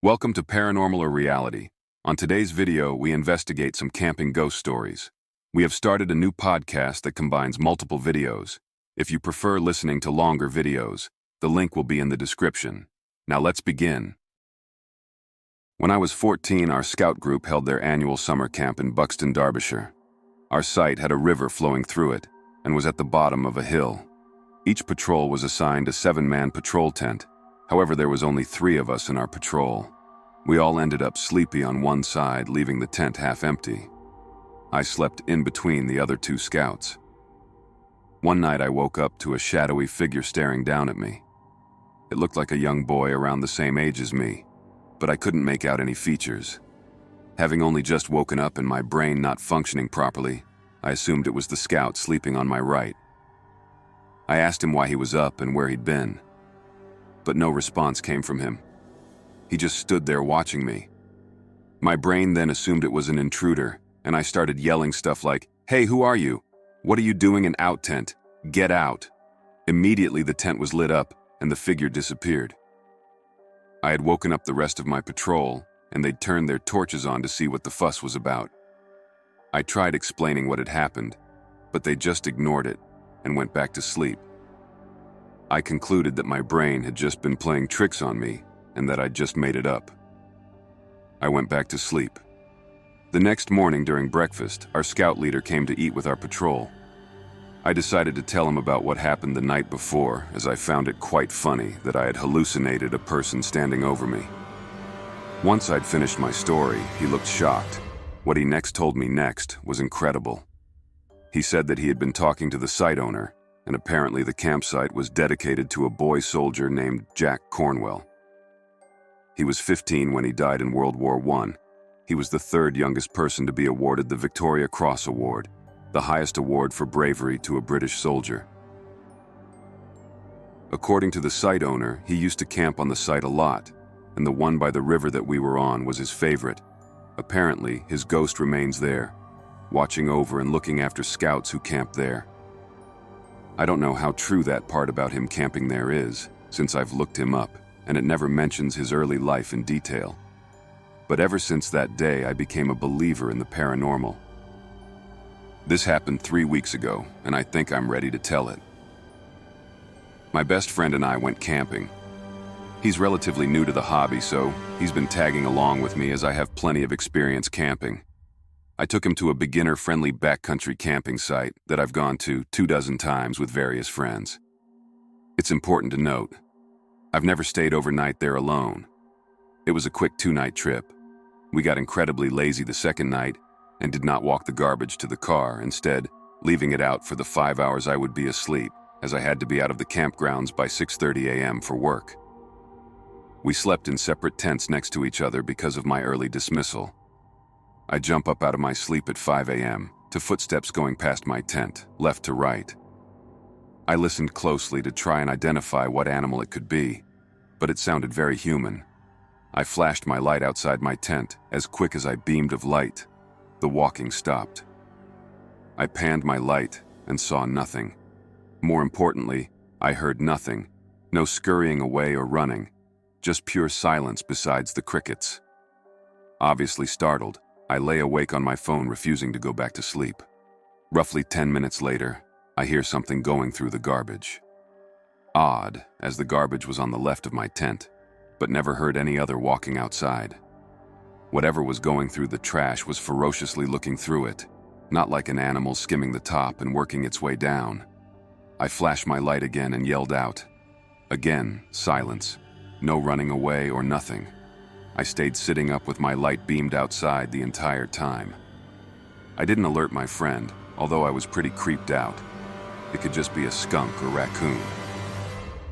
Welcome to Paranormal or Reality. On today's video, we investigate some camping ghost stories. We have started a new podcast that combines multiple videos. If you prefer listening to longer videos, the link will be in the description. Now let's begin. When I was 14, our scout group held their annual summer camp in Buxton, Derbyshire. Our site had a river flowing through it and was at the bottom of a hill. Each patrol was assigned a 7-man patrol tent. However, there was only 3 of us in our patrol. We all ended up sleepy on one side, leaving the tent half empty. I slept in between the other 2 scouts. One night I woke up to a shadowy figure staring down at me. It looked like a young boy around the same age as me, but I couldn't make out any features. Having only just woken up and my brain not functioning properly, I assumed it was the scout sleeping on my right. I asked him why he was up and where he'd been, but no response came from him. He just stood there watching me. My brain then assumed it was an intruder, and I started yelling stuff like, "Hey, who are you? What are you doing in out tent? Get out." Immediately the tent was lit up and the figure disappeared. I had woken up the rest of my patrol, and they'd turned their torches on to see what the fuss was about. I tried explaining what had happened, but they just ignored it and went back to sleep. I concluded that my brain had just been playing tricks on me and that I'd just made it up. I went back to sleep. The next morning during breakfast, our scout leader came to eat with our patrol. I decided to tell him about what happened the night before, as I found it quite funny that I had hallucinated a person standing over me. Once I'd finished my story, he looked shocked. What he next told me was incredible. He said that he had been talking to the site owner, and apparently the campsite was dedicated to a boy soldier named Jack Cornwell. He was 15 when he died in World War I. He was the 3rd youngest person to be awarded the Victoria Cross Award, the highest award for bravery to a British soldier. According to the site owner, he used to camp on the site a lot, and the one by the river that we were on was his favorite. Apparently, his ghost remains there, watching over and looking after scouts who camp there. I don't know how true that part about him camping there is, since I've looked him up, and it never mentions his early life in detail. But ever since that day, I became a believer in the paranormal. This happened 3 weeks ago, and I think I'm ready to tell it. My best friend and I went camping. He's relatively new to the hobby, so he's been tagging along with me as I have plenty of experience camping. I took him to a beginner-friendly backcountry camping site that I've gone to 24 times with various friends. It's important to note, I've never stayed overnight there alone. It was a quick 2-night trip. We got incredibly lazy the second night and did not walk the garbage to the car, instead leaving it out for the 5 hours I would be asleep, as I had to be out of the campgrounds by 6:30 a.m. for work. We slept in separate tents next to each other because of my early dismissal. I jump up out of my sleep at 5 a.m. to footsteps going past my tent, left to right. I listened closely to try and identify what animal it could be, but it sounded very human. I flashed my light outside my tent. As quick as I beamed of light, the walking stopped. I panned my light and saw nothing. More importantly, I heard nothing. No scurrying away or running. Just pure silence besides the crickets. Obviously startled, I lay awake on my phone, refusing to go back to sleep. Roughly 10 minutes later, I hear something going through the garbage. Odd, as the garbage was on the left of my tent, but never heard any other walking outside. Whatever was going through the trash was ferociously looking through it, not like an animal skimming the top and working its way down. I flashed my light again and yelled out. Again, silence. No running away or nothing. I stayed sitting up with my light beamed outside the entire time. I didn't alert my friend, although I was pretty creeped out. It could just be a skunk or raccoon.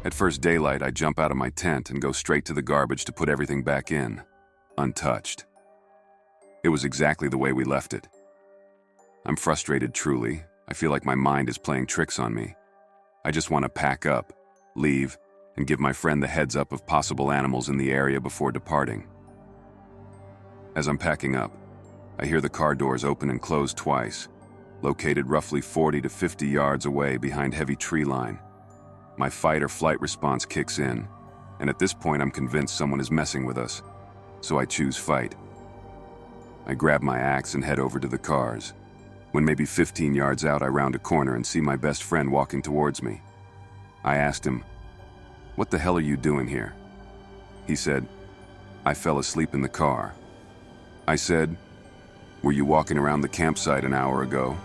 At first daylight, I jump out of my tent and go straight to the garbage to put everything back in, untouched. It was exactly the way we left it. I'm frustrated truly. I feel like my mind is playing tricks on me. I just want to pack up, leave, and give my friend the heads up of possible animals in the area before departing. As I'm packing up, I hear the car doors open and close twice, located roughly 40 to 50 yards away behind heavy tree line. My fight or flight response kicks in, and at this point I'm convinced someone is messing with us. so I choose fight. I grab my axe and head over to the cars. When maybe 15 yards out, I round a corner and see my best friend walking towards me. I asked him, "What the hell are you doing here?" He said, "I fell asleep in the car." I said, "Were you walking around the campsite an hour ago?"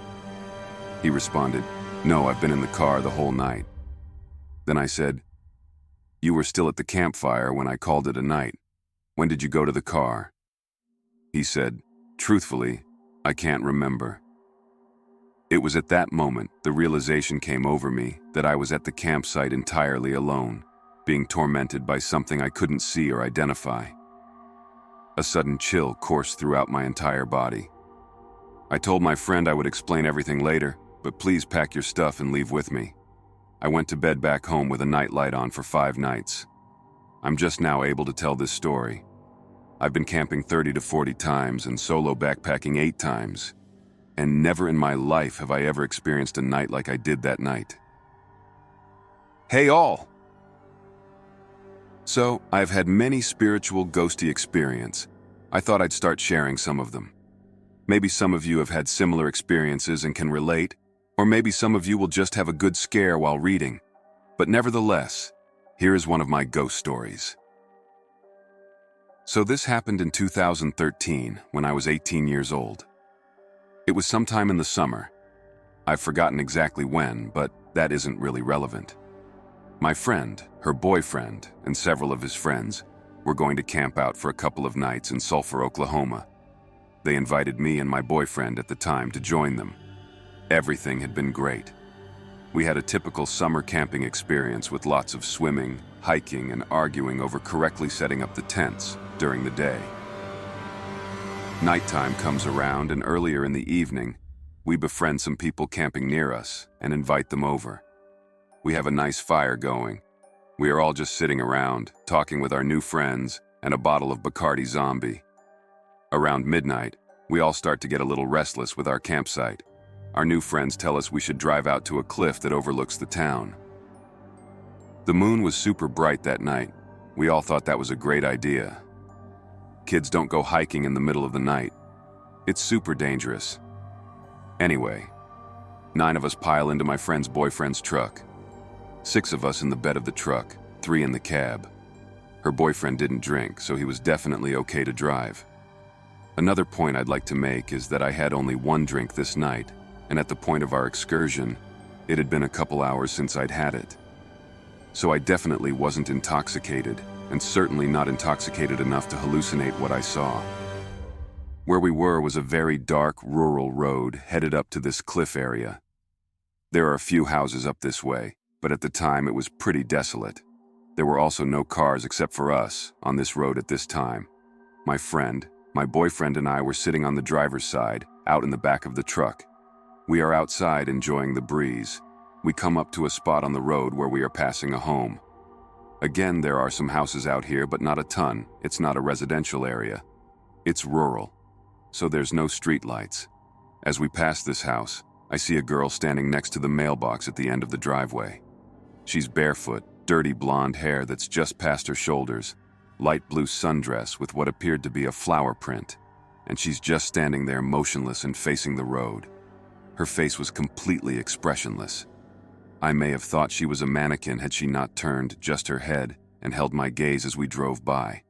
He responded, "No, I've been in the car the whole night." Then I said, "You were still at the campfire when I called it a night. When did you go to the car?" He said, "Truthfully, I can't remember." It was at that moment the realization came over me that I was at the campsite entirely alone, being tormented by something I couldn't see or identify. A sudden chill coursed throughout my entire body. I told my friend I would explain everything later, but please pack your stuff and leave with me. I went to bed back home with a nightlight on for 5 nights. I'm just now able to tell this story. I've been camping 30 to 40 times and solo backpacking 8 times. And never in my life have I ever experienced a night like I did that night. Hey all! So, I've had many spiritual ghosty experiences. I thought I'd start sharing some of them. Maybe some of you have had similar experiences and can relate, or maybe some of you will just have a good scare while reading. But nevertheless, here is one of my ghost stories. So this happened in 2013 when I was 18 years old. It was sometime in the summer. I've forgotten exactly when, but that isn't really relevant. My friend, her boyfriend, and several of his friends were going to camp out for a couple of nights in Sulphur, Oklahoma. They invited me and my boyfriend at the time to join them. Everything had been great. We had a typical summer camping experience with lots of swimming, hiking, and arguing over correctly setting up the tents during the day. Nighttime comes around, and earlier in the evening, we befriend some people camping near us and invite them over. We have a nice fire going. We are all just sitting around, talking with our new friends and a bottle of Bacardi Zombie. Around midnight, we all start to get a little restless with our campsite. Our new friends tell us we should drive out to a cliff that overlooks the town. The moon was super bright that night. We all thought that was a great idea. Kids don't go hiking in the middle of the night. It's super dangerous. Anyway, 9 of us pile into my friend's boyfriend's truck. 6 of us in the bed of the truck, 3 in the cab. Her boyfriend didn't drink, so he was definitely okay to drive. Another point I'd like to make is that I had only 1 drink this night, and at the point of our excursion, it had been a couple hours since I'd had it. So I definitely wasn't intoxicated, and certainly not intoxicated enough to hallucinate what I saw. Where we were was a very dark, rural road headed up to this cliff area. There are a few houses up this way, but at the time it was pretty desolate. There were also no cars except for us on this road at this time. My friend, my boyfriend, and I were sitting on the driver's side, out in the back of the truck. We are outside enjoying the breeze. We come up to a spot on the road where we are passing a home. Again, there are some houses out here, but not a ton. It's not a residential area. It's rural, so there's no street lights. As we pass this house, I see a girl standing next to the mailbox at the end of the driveway. She's barefoot, dirty blonde hair that's just past her shoulders, light blue sundress with what appeared to be a flower print, and she's just standing there motionless and facing the road. Her face was completely expressionless. I may have thought she was a mannequin had she not turned just her head and held my gaze as we drove by,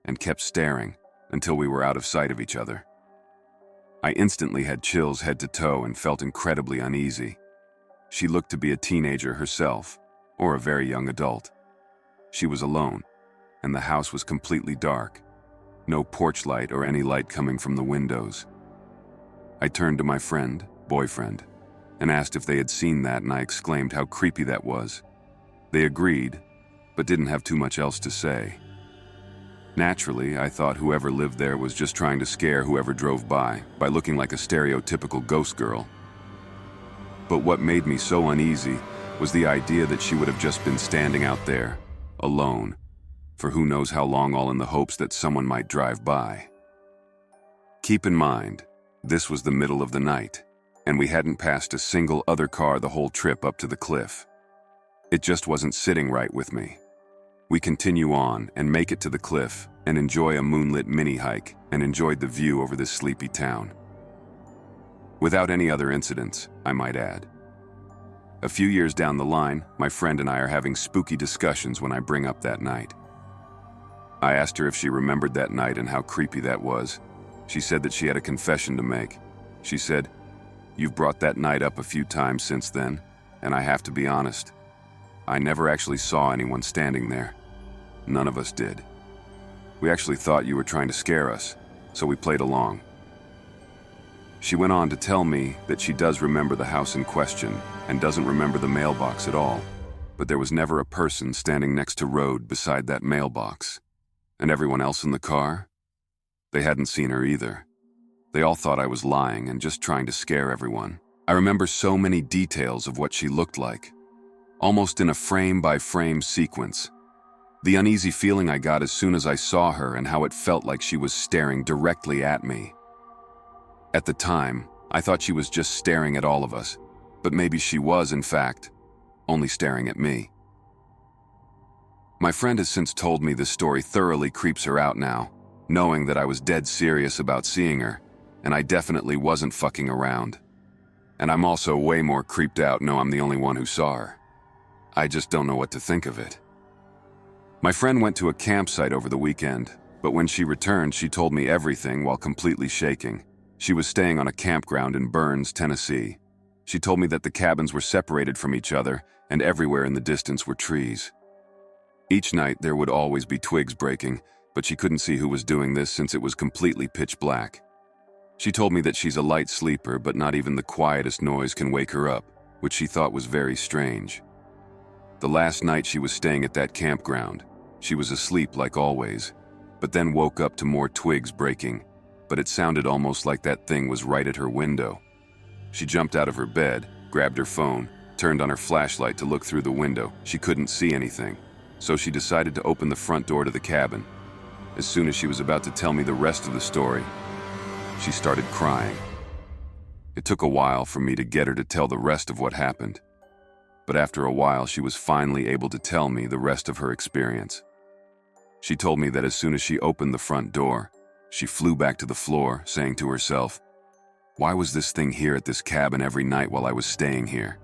and kept staring until we were out of sight of each other. I instantly had chills head to toe and felt incredibly uneasy. She looked to be a teenager herself, or a very young adult. She was alone, and the house was completely dark. No porch light or any light coming from the windows. I turned to my friend, boyfriend, and asked if they had seen that, and I exclaimed how creepy that was. They agreed, but didn't have too much else to say. Naturally, I thought whoever lived there was just trying to scare whoever drove by looking like a stereotypical ghost girl. But what made me so uneasy was the idea that she would have just been standing out there, alone, for who knows how long, all in the hopes that someone might drive by. Keep in mind, this was the middle of the night, and we hadn't passed a single other car the whole trip up to the cliff. It just wasn't sitting right with me. We continue on and make it to the cliff, and enjoy a moonlit mini hike and enjoyed the view over this sleepy town. Without any other incidents, I might add. A few years down the line, my friend and I are having spooky discussions when I bring up that night. I asked her if she remembered that night and how creepy that was. She said that she had a confession to make. She said, "You've brought that night up a few times since then, and I have to be honest. I never actually saw anyone standing there. None of us did. We actually thought you were trying to scare us, so we played along." She went on to tell me that she does remember the house in question and doesn't remember the mailbox at all, but there was never a person standing next to road beside that mailbox. And everyone else in the car? They hadn't seen her either. They all thought I was lying and just trying to scare everyone. I remember so many details of what she looked like, almost in a frame-by-frame sequence. The uneasy feeling I got as soon as I saw her and how it felt like she was staring directly at me. At the time, I thought she was just staring at all of us, but maybe she was, in fact, only staring at me. My friend has since told me this story thoroughly creeps her out now, knowing that I was dead serious about seeing her, and I definitely wasn't fucking around. And I'm also way more creeped out knowing I'm the only one who saw her. I just don't know what to think of it. My friend went to a campsite over the weekend, but when she returned, she told me everything while completely shaking. She was staying on a campground in Burns, Tennessee. She told me that the cabins were separated from each other, and everywhere in the distance were trees. Each night there would always be twigs breaking, but she couldn't see who was doing this since it was completely pitch black. She told me that she's a light sleeper, but not even the quietest noise can wake her up, which she thought was very strange. The last night she was staying at that campground, she was asleep like always, but then woke up to more twigs breaking, but it sounded almost like that thing was right at her window. She jumped out of her bed, grabbed her phone, turned on her flashlight to look through the window. She couldn't see anything, so she decided to open the front door to the cabin. As soon as she was about to tell me the rest of the story, she started crying. It took a while for me to get her to tell the rest of what happened, but after a while she was finally able to tell me the rest of her experience. She told me that as soon as she opened the front door, she flew back to the floor, saying to herself, "Why was this thing here at this cabin every night while I was staying here?"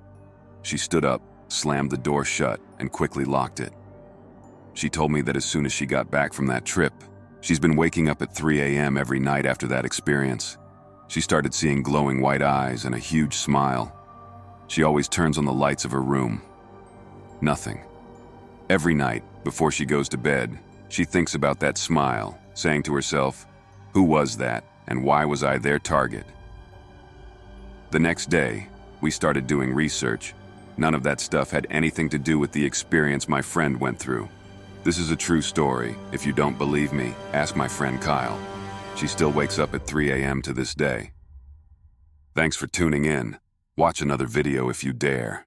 She stood up, slammed the door shut, and quickly locked it. She told me that as soon as she got back from that trip, she's been waking up at 3 a.m. every night after that experience. She started seeing glowing white eyes and a huge smile. She always turns on the lights of her room. Nothing. Every night, before she goes to bed, she thinks about that smile, saying to herself, "Who was that, and why was I their target?" The next day, we started doing research. None of that stuff had anything to do with the experience my friend went through. This is a true story. If you don't believe me, ask my friend Kyle. She still wakes up at 3 a.m. to this day. Thanks for tuning in. Watch another video if you dare.